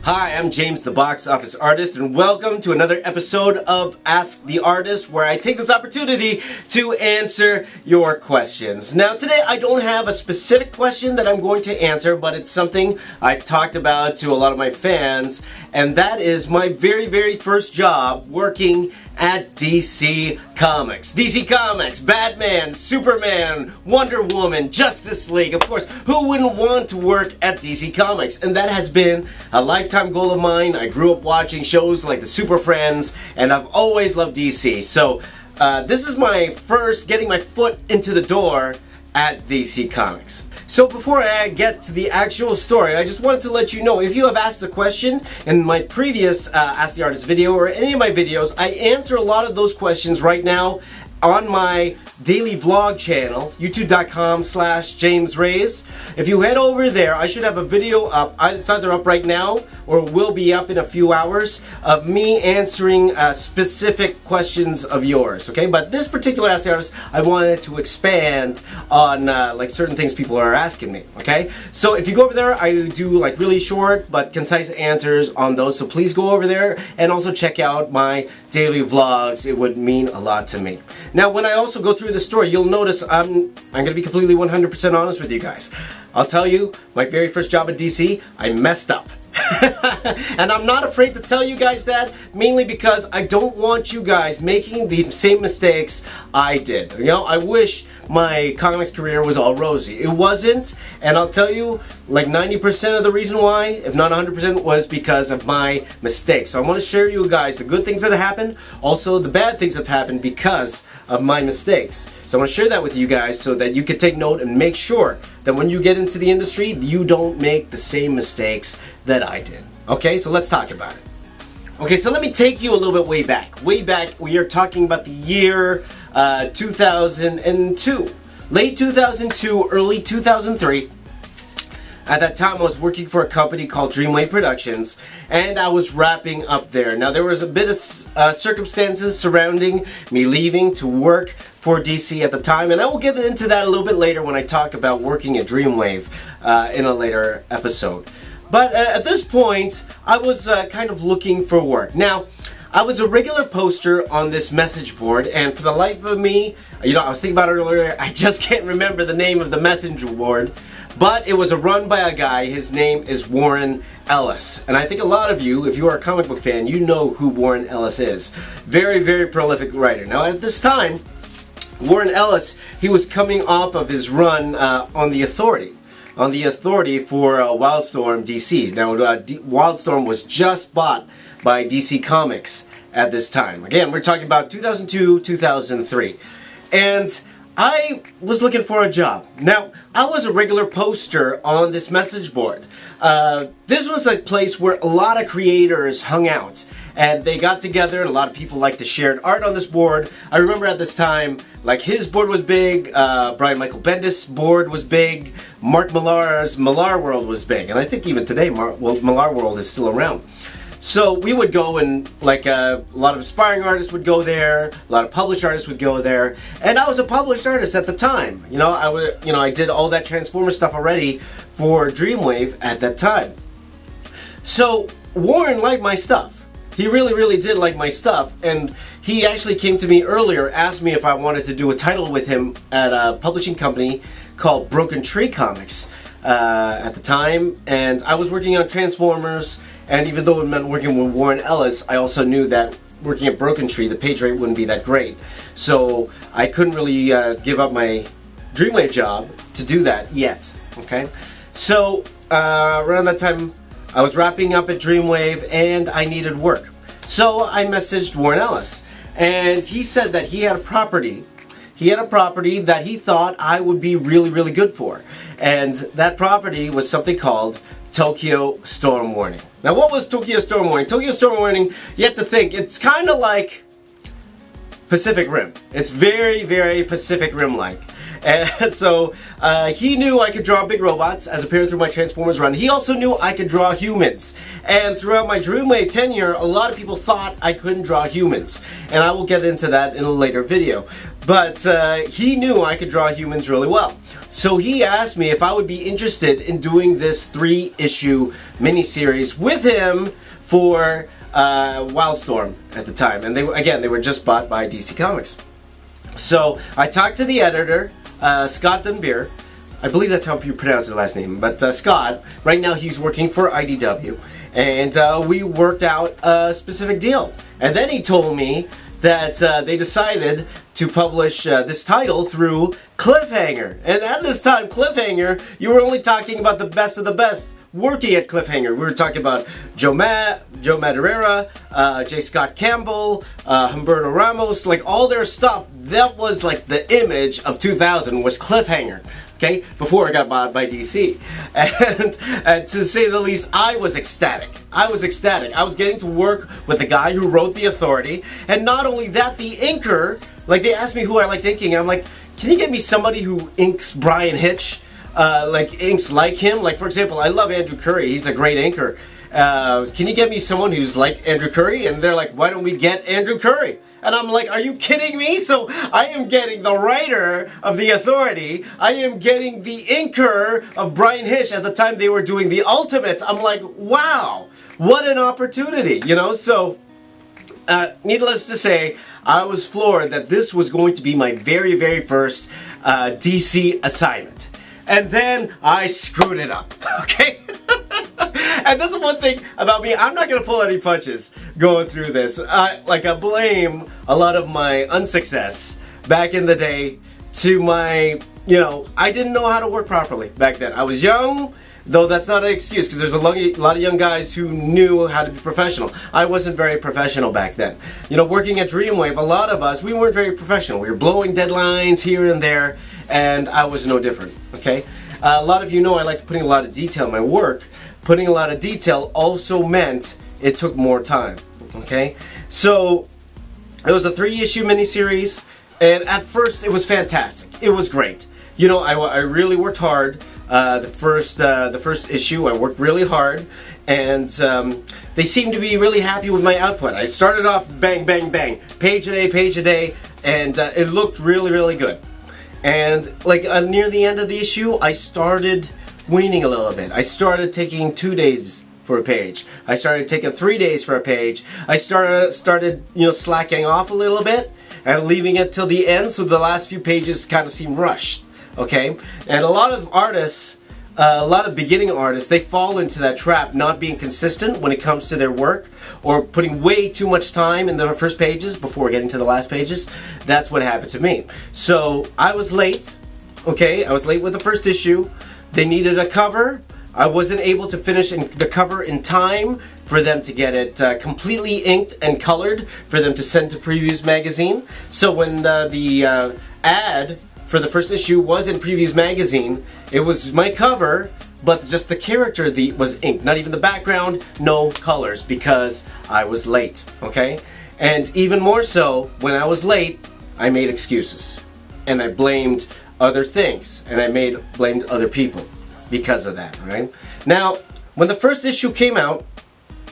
Hi, I'm James the Box Office Artist, and welcome to another episode of Ask the Artist, where I take this opportunity to answer your questions. Now, today I don't have a specific question that I'm going to answer, but it's something I've talked about to a lot of my fans, and that is my very first job working at DC Comics. DC Comics, Batman, Superman, Wonder Woman, Justice League. Of course, who wouldn't want to work at DC Comics? And that has been a lifetime goal of mine. I grew up watching shows like the Super Friends, and I've always loved DC. So this is my first getting my foot into the door at DC Comics. So before I get to the actual story, I just wanted to let you know, if you have asked a question in my previous Ask the Artist video or any of my videos, I answer a lot of those questions right now on my daily vlog channel, youtube.com/JamesReyes. If you head over there, I should have a video up. It's either up right now or will be up in a few hours of me answering specific questions of yours, okay? But this particular Ask the Artist, I wanted to expand on like certain things people are asking me, okay? So if you go over there, I do like really short but concise answers on those, so please go over there and also check out my daily vlogs. It would mean a lot to me. Now, when I also go through the story, you'll notice I'm going to be completely 100% honest with you guys. I'll tell you, my very first job at DC, I messed up. And I'm not afraid to tell you guys that, mainly because I don't want you guys making the same mistakes I did. You know, I wish my comics career was all rosy. It wasn't, and I'll tell you, like 90% of the reason why, if not 100%, was because of my mistakes. So I want to share you guys the good things that have happened, also the bad things that have happened because of my mistakes. So I want to share that with you guys so that you can take note and make sure that when you get into the industry, you don't make the same mistakes that I did. Okay, so let's talk about it. Okay, so let me take you a little bit way back. Way back, we are talking about the year 2002. Late 2002, early 2003. At that time, I was working for a company called Dreamwave Productions, and I was wrapping up there. Now, there was a bit of circumstances surrounding me leaving to work for DC at the time, and I will get into that a little bit later when I talk about working at Dreamwave in a later episode. But at this point, I was kind of looking for work. Now, I was a regular poster on this message board, and for the life of me, you know, I was thinking about it earlier, I just can't remember the name of the messenger board. But it was run by a guy. His name is Warren Ellis. And I think a lot of you, if you are a comic book fan, you know who Warren Ellis is. Very prolific writer. Now at this time, Warren Ellis, he was coming off of his run on The Authority. On The Authority for Wildstorm DC. Now Wildstorm was just bought by DC Comics at this time. Again, we're talking about 2002, 2003. And I was looking for a job. Now, I was a regular poster on this message board. This was a place where a lot of creators hung out, and they got together, and a lot of people liked to share art on this board. I remember at this time, like, his board was big, Brian Michael Bendis' board was big, Mark Millar's Millar World was big, and I think even today, Millar World is still around. So we would go, and like a lot of aspiring artists would go there, a lot of published artists would go there, and I was a published artist at the time. You know, I did all that Transformers stuff already for Dreamwave at that time. So Warren liked my stuff. He really did like my stuff, and he actually came to me earlier, asked me if I wanted to do a title with him at a publishing company called Broken Tree Comics at the time, and I was working on Transformers. And even though it meant working with Warren Ellis, I also knew that working at Broken Tree, the page rate wouldn't be that great. So I couldn't really give up my Dreamwave job to do that yet. Okay, so around that time, I was wrapping up at Dreamwave and I needed work. So I messaged Warren Ellis, and he said that he had a property. He had a property that he thought I would be really good for. And that property was something called Tokyo Storm Warning. Now, what was Tokyo Storm Warning? Tokyo Storm Warning, you have to think, it's kind of like Pacific Rim. It's very Pacific Rim-like. And so he knew I could draw big robots as appeared through my Transformers run. He also knew I could draw humans. And throughout my Dreamwave tenure, a lot of people thought I couldn't draw humans. And I will get into that in a later video. But he knew I could draw humans really well. So he asked me if I would be interested in doing this 3-issue miniseries with him for Wildstorm at the time. And they were just bought by DC Comics. So I talked to the editor, Scott Dunbier. I believe that's how you pronounce his last name. But Scott, right now he's working for IDW. And we worked out a specific deal. And then he told me that they decided to publish this title through Cliffhanger. And at this time, Cliffhanger, you were only talking about the best of the best working at Cliffhanger. We were talking about Joe Madureira, J. Scott Campbell, Humberto Ramos, like all their stuff. That was like the image of 2000 was Cliffhanger. Okay, before I got bought by DC. And to say the least, I was ecstatic. I was ecstatic. I was getting to work with the guy who wrote The Authority. And not only that, the inker, like they asked me who I liked inking. I'm like, can you get me somebody who inks Brian Hitch? Like inks like him? Like for example, I love Andrew Curry. He's a great inker. Can you get me someone who's like Andrew Curry? And they're like, why don't we get Andrew Curry? And I'm like, are you kidding me? So I am getting the writer of The Authority. I am getting the inker of Brian Hitch at the time they were doing the Ultimates. I'm like, wow, what an opportunity, you know? So, needless to say, I was floored that this was going to be my very, very first DC assignment. And then I screwed it up, okay? And that's one thing about me, I'm not going to pull any punches going through this. I blame a lot of my unsuccess back in the day to my, I didn't know how to work properly back then. I was young, though that's not an excuse because there's a lot of young guys who knew how to be professional. I wasn't very professional back then. Working at Dreamwave, a lot of us, we weren't very professional. We were blowing deadlines here and there, and I was no different, okay? A lot of you know I like putting a lot of detail in my work. Putting a lot of detail also meant it took more time, okay? So, it was a 3-issue miniseries, and at first it was fantastic. It was great. I really worked hard. The first issue, I worked really hard, and they seemed to be really happy with my output. I started off bang, bang, bang, page a day, and it looked really, really good. And near the end of the issue, I started weaning a little bit. I started taking 2 days for a page. I started taking 3 days for a page. I started slacking off a little bit and leaving it till the end, so the last few pages kind of seem rushed. Okay? And a lot of artists, a lot of beginning artists, they fall into that trap, not being consistent when it comes to their work, or putting way too much time in the first pages before getting to the last pages. That's what happened to me. So I was late. Okay? I was late with the first issue. They needed a cover. I wasn't able to finish the cover in time for them to get it completely inked and colored for them to send to Previews magazine. So when the ad for the first issue was in Previews magazine, it was my cover, but just the character was inked. Not even the background, no colors, because I was late, okay? And even more so, when I was late, I made excuses. And I blamed other things, and I blamed other people because of that, right? Now, when the first issue came out,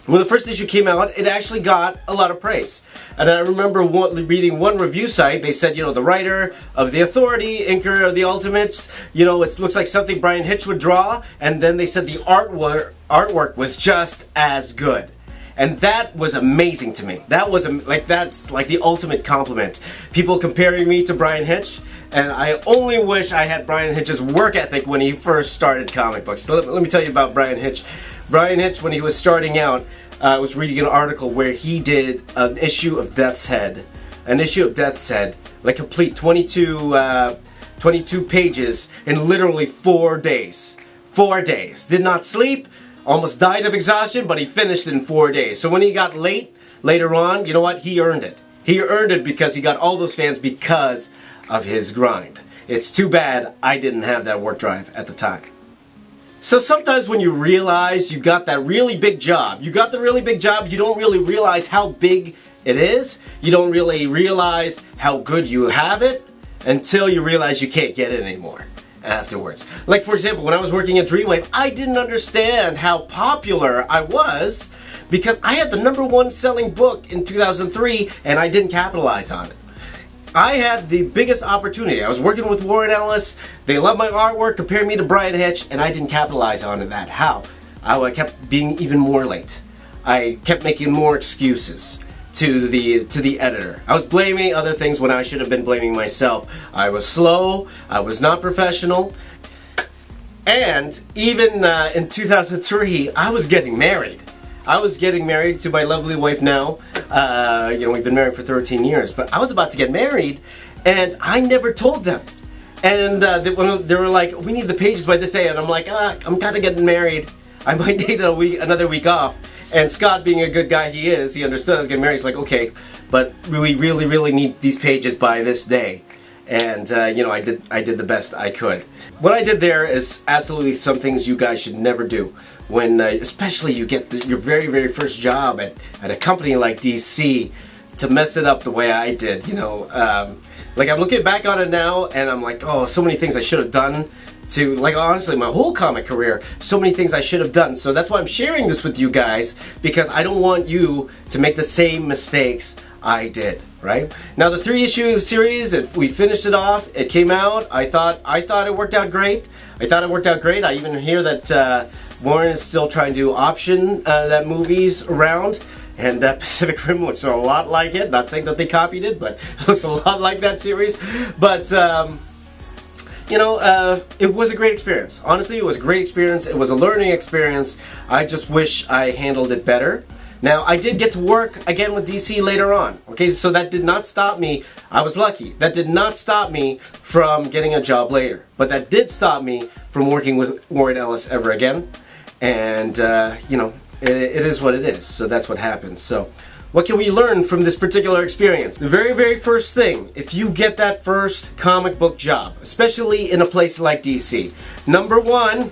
it actually got a lot of praise. And I remember reading one review site, they said, the writer of The Authority, inker of The Ultimates, it looks like something Brian Hitch would draw, and then they said the artwork was just as good. And that was amazing to me. That's like the ultimate compliment. People comparing me to Brian Hitch, and I only wish I had Brian Hitch's work ethic when he first started comic books. So let me tell you about Brian Hitch. Brian Hitch, when he was starting out, I was reading an article where he did an issue of Death's Head. Like complete 22 pages in literally 4 days. 4 days. Did not sleep, almost died of exhaustion, but he finished in 4 days. So when he got later on, you know what? He earned it. He earned it because he got all those fans because of his grind. It's too bad I didn't have that work drive at the time. So sometimes when you realize you got that really big job, you don't really realize how big it is. You don't really realize how good you have it. until you realize you can't get it anymore afterwards. Like, for example, when I was working at Dreamwave, I didn't understand how popular I was because I had the #1 selling book in 2003 and I didn't capitalize on it. I had the biggest opportunity. I was working with Warren Ellis. They loved my artwork, compared me to Brian Hitch, and I didn't capitalize on that. How? I kept being even more late. I kept making more excuses to the editor. I was blaming other things when I should have been blaming myself. I was slow. I was not professional. And even in 2003, I was getting married. I was getting married to my lovely wife now. We've been married for 13 years, but I was about to get married, and I never told them. And they were like, "We need the pages by this day," and I'm like, "I'm kind of getting married. I might need another week off." And Scott, being a good guy he is, he understood I was getting married. He's like, "Okay, but we really need these pages by this day." And I did the best I could. What I did there is absolutely some things you guys should never do. When, especially you get your very first job at a company like DC, to mess it up the way I did, like I'm looking back on it now and I'm like, oh, so many things I should have done to, like, honestly, my whole comic career, so many things I should have done. So that's why I'm sharing this with you guys, because I don't want you to make the same mistakes I did, right? Now the 3-issue series, we finished it off, it came out, I thought it worked out great. I even hear that Warren is still trying to option that movies around, and Pacific Rim looks a lot like it. Not saying that they copied it, but it looks a lot like that series. But it was a great experience. Honestly, it was a great experience. It was a learning experience. I just wish I handled it better. Now, I did get to work again with DC later on. Okay, so that did not stop me. I was lucky. That did not stop me from getting a job later. But that did stop me from working with Warren Ellis ever again. And, it is what it is. So that's what happens. So what can we learn from this particular experience? The very first thing, if you get that first comic book job, especially in a place like DC, #1,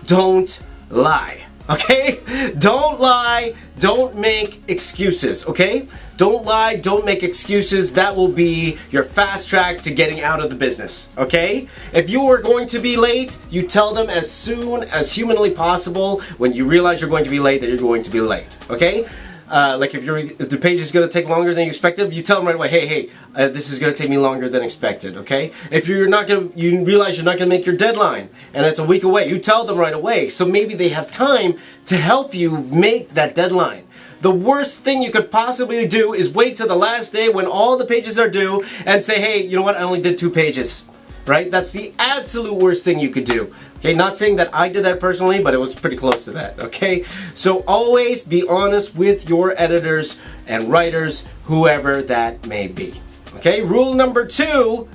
don't lie. Okay? Don't lie. Don't make excuses. Okay? Don't lie. Don't make excuses. That will be your fast track to getting out of the business. Okay? If you are going to be late, you tell them as soon as humanly possible when you realize you're going to be late that you're going to be late. Okay? Like if the page is going to take longer than you expected, you tell them right away, hey, this is going to take me longer than expected, okay? If you realize you're not going to make your deadline, and it's a week away, you tell them right away, so maybe they have time to help you make that deadline. The worst thing you could possibly do is wait till the last day when all the pages are due and say, hey, you know what, I only did 2 pages. Right? That's the absolute worst thing you could do. Okay, not saying that I did that personally, but it was pretty close to that. Okay, so always be honest with your editors and writers, whoever that may be. Okay, rule number 2,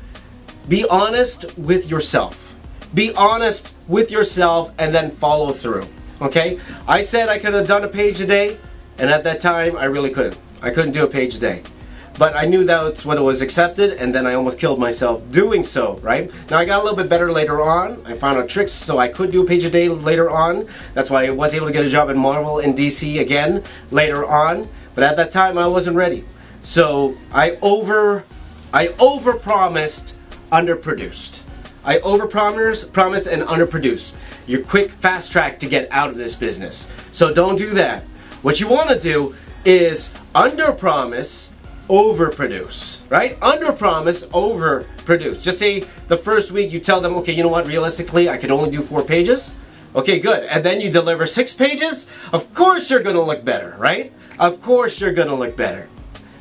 be honest with yourself. Be honest with yourself and then follow through. Okay, I said I could have done a page a day, and at that time I really couldn't. I couldn't do a page a day. But I knew that's what was accepted, and then I almost killed myself doing so, right? Now I got a little bit better later on. I found out tricks so I could do a page a day later on. That's why I was able to get a job in Marvel and DC again later on. But at that time I wasn't ready. So I overpromised, underproduced. I overpromised and underproduced. Your quick fast track to get out of this business. So don't do that. What you want to do is underpromise, overproduce, right? Underpromise, overproduce. Just say the first week you tell them, okay, you know what, realistically, I could only do 4 pages. Okay, good. And then you deliver 6 pages. Of course you're going to look better, right? Of course you're going to look better.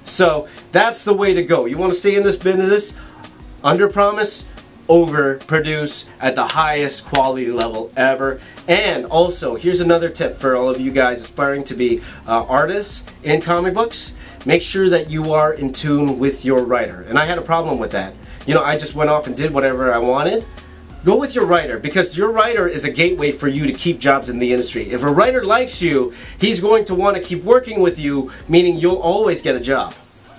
So that's the way to go. You want to stay in this business, underpromise, overproduce at the highest quality level ever. And also, here's another tip for all of you guys aspiring to be artists in comic books. Make sure that you are in tune with your writer. And I had a problem with that. I just went off and did whatever I wanted. Go with your writer, because your writer is a gateway for you to keep jobs in the industry. If a writer likes you, he's going to want to keep working with you, meaning you'll always get a job.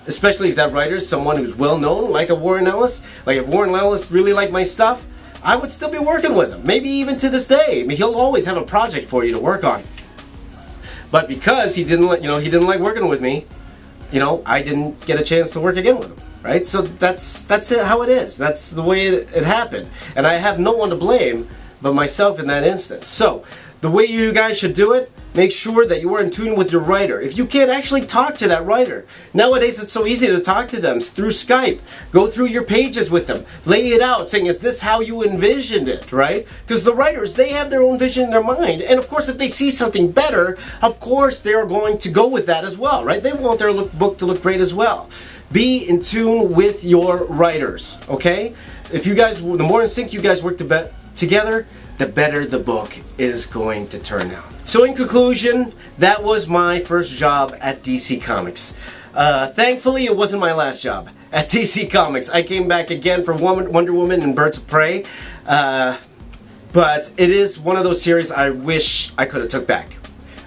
Especially if that writer is someone who's well known, like a Warren Ellis. Like if Warren Ellis really liked my stuff, I would still be working with him. Maybe even to this day. I mean, he'll always have a project for you to work on. But because he didn't like working with me, I didn't get a chance to work again with him. right? So that's it, how it is. That's the way it happened. And I have no one to blame but myself in that instance. So the way you guys should do it, make sure that you are in tune with your writer. If you can't actually talk to that writer, nowadays it's so easy to talk to them through Skype. Go through your pages with them. Lay it out saying, is this how you envisioned it, right? Because the writers, they have their own vision in their mind. And of course, if they see something better, of course they are going to go with that as well, right? They want their book to look great as well. Be in tune with your writers, okay? If you guys, the more in sync you guys work together, the better the book is going to turn out. So in conclusion, that was my first job at DC Comics. Thankfully, it wasn't my last job at DC Comics. I came back again for Wonder Woman and Birds of Prey. But it is one of those series I wish I could have took back.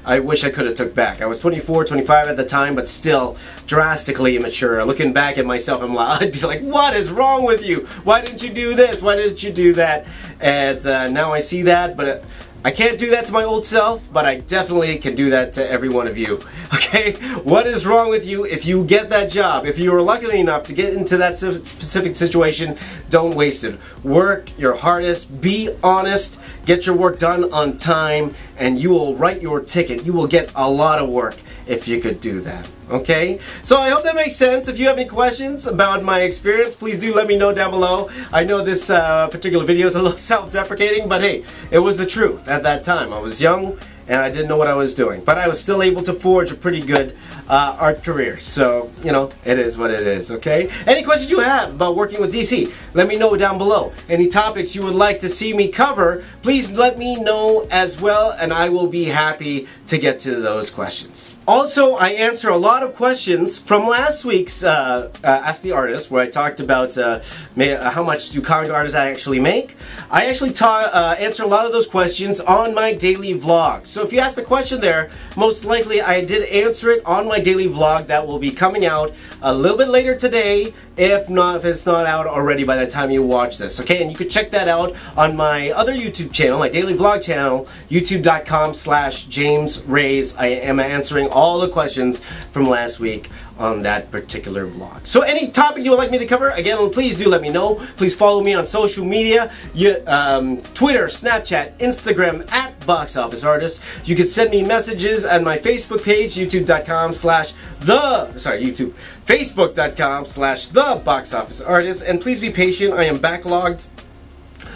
I wish I could have took back. I was 24, 25 at the time, but still drastically immature. Looking back at myself, I'd be like, what is wrong with you? Why didn't you do this? Why didn't you do that? And now I see that, but I can't do that to my old self, but I definitely can do that to every one of you. Okay? What is wrong with you if you get that job? If you are lucky enough to get into that specific situation, don't waste it. Work your hardest, be honest, get your work done on time, and you will write your ticket. You will get a lot of work if you could do that. Okay? So I hope that makes sense. If you have any questions about my experience, please do let me know down below. I know this particular video is a little self-deprecating, but hey, it was the truth at that time. I was young and I didn't know what I was doing, but I was still able to forge a pretty good art career. So, you know, it is what it is, okay? Any questions you have about working with DC, let me know down below. Any topics you would like to see me cover, please let me know as well, and I will be happy to get to those questions. Also, I answer a lot of questions from last week's Ask the Artist, where I talked about how much do comic artists actually make. I actually answer a lot of those questions on my daily vlog. So if you asked a question there, most likely I did answer it on my daily vlog that will be coming out a little bit later today, if it's not out already by the time you watch this. Okay, and you can check that out on my other YouTube channel, my daily vlog channel, youtube.com/JamesRays. I am answering all the questions from last week on that particular vlog. So any topic you would like me to cover, again, please do let me know. Please follow me on social media, Twitter, Snapchat, Instagram, @BoxOfficeArtist. You can send me messages at my Facebook page, Facebook.com/TheBoxOfficeArtist. And please be patient, I am backlogged.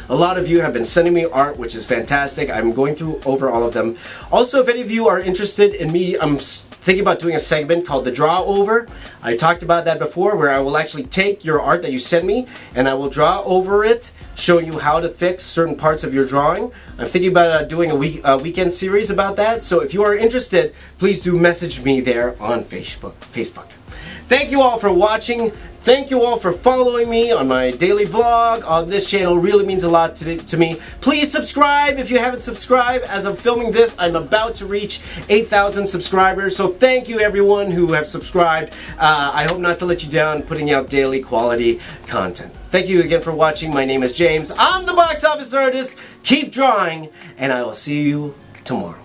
A lot of you have been sending me art, which is fantastic. I'm going over all of them. Also, if any of you are interested in me, I'm thinking about doing a segment called the Draw Over. I talked about that before, where I will actually take your art that you send me and I will draw over it, showing you how to fix certain parts of your drawing. I'm thinking about doing a weekend series about that. So if you are interested, please do message me there on Facebook. Thank you all for watching. Thank you all for following me on my daily vlog on this channel. It really means a lot to me. Please subscribe if you haven't subscribed. As I'm filming this, I'm about to reach 8,000 subscribers. So thank you everyone who have subscribed. I hope not to let you down putting out daily quality content. Thank you again for watching. My name is James. I'm the Box Office Artist. Keep drawing, and I will see you tomorrow.